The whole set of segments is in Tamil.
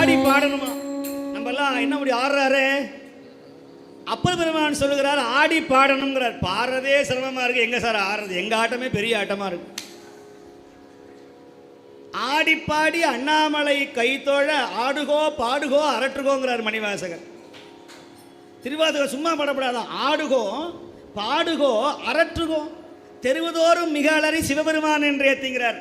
ஆடி பாடணுமா? நம்ம எல்லாம் என்ன அப்படி ஆடுறாரு? அப்பர் பெருமான் சொல்லுகிறார் ஆடி பாடணுங்கிறார். பாடுறதே சிரமமா இருக்கு, எங்க சார் ஆடுறது? எங்க ஆட்டமே பெரிய ஆட்டமா இருக்கு. ஆடி பாடி அண்ணாமலை கைத்தோழ ஆடுகோ பாடுகோ அரற்றுகோங்கிறார் மணிவாசகர். திருவாசகர் சும்மா பாடப்படாதான், ஆடுகோ பாடுகோ அரற்றுகோ தெருவுதோறும் மிக அலறி சிவபெருமான் என்று ஏத்துங்கிறார்.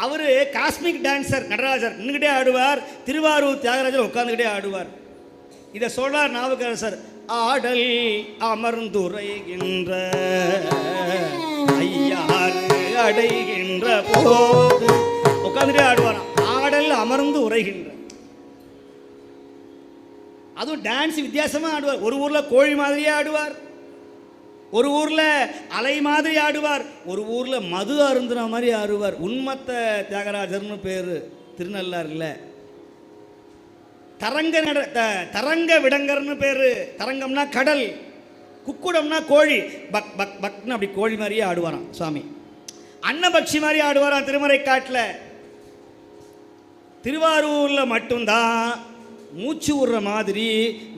அவரு காஸ்மிக் டான்சர் நடராஜர் நின்றுகிட்டே ஆடுவார், திருவாரூர் தியாகராஜர் உட்கார்ந்துகிட்டே ஆடுவார். இதை சொல்றார் நாவுக்கரசர். ஆடல் அமர்ந்துரைகின்ற ஐயாறு அடைகின்ற போது உட்கார்ந்துட்டே ஆடுவாராம். ஆடல் அமர்ந்து உரைகின்ற, அதுவும் டான்ஸ் வித்தியாசமா ஆடுவார். ஒரு ஊர்ல கோழி மாதிரியே ஆடுவார், ஒரு ஊர்ல அலை மாதிரி ஆடுவார், ஒரு ஊர்ல மது அருந்துன மாதிரி ஆடுவார். உன்மத்த தியாகராஜர்னு பேரு திருநள்ளாறுல. தரங்க விடங்கர்னு பேரு. தரங்கம்னா கடல், குக்குடம்னா கோழி. பக் பக் பக்னு அப்படி கோழி மாதிரியே ஆடுவாராம் சுவாமி. அன்னபக்ஷி மாதிரி ஆடுவாராம் திருமறை காட்டில். திருவாரூர்ல மட்டும்தான் மூச்சு விடுற மாதிரி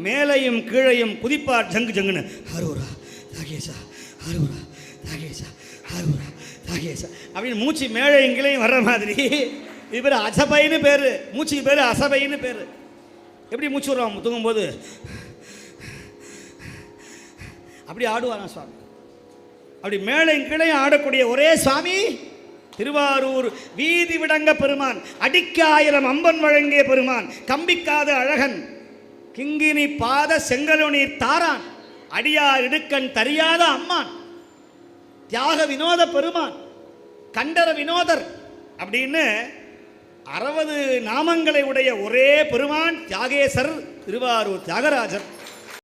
மேலையும் கீழையும் குதிப்பார் ஜங்கு ஜங்குன்னு. ஹரோரா தாகேசா ஹரோரா தாகேசா ஹரோரா தாகேசா அப்படின்னு மூச்சு மேலையும் கீழையும் வர்ற மாதிரி. இது பேர் அசபைன்னு பேரு, மூச்சுக்கு பேரு அசபைன்னு பேரு. எப்படி மூச்சு விடுவான் தூங்கும்போது அப்படி ஆடுவாராம் சுவாமி. அப்படி மேலையும் கீழையும் ஆடக்கூடிய ஒரே சுவாமி திருவாரூர் வீதி விடங்க பெருமான். அடிக்க 1000 அம்பன் வழங்கிய பெருமான், கம்பிக்காத அழகன், கிங்கினி பாத செங்கலுநீர் தாரான், அடியார் இடுக்கண் தரியாத அம்மான், தியாக வினோத பெருமான், கண்டர வினோதர் அப்படின்னு 60 நாமங்களை உடைய ஒரே பெருமான் தியாகேசர் திருவாரூர் தியாகராஜர்.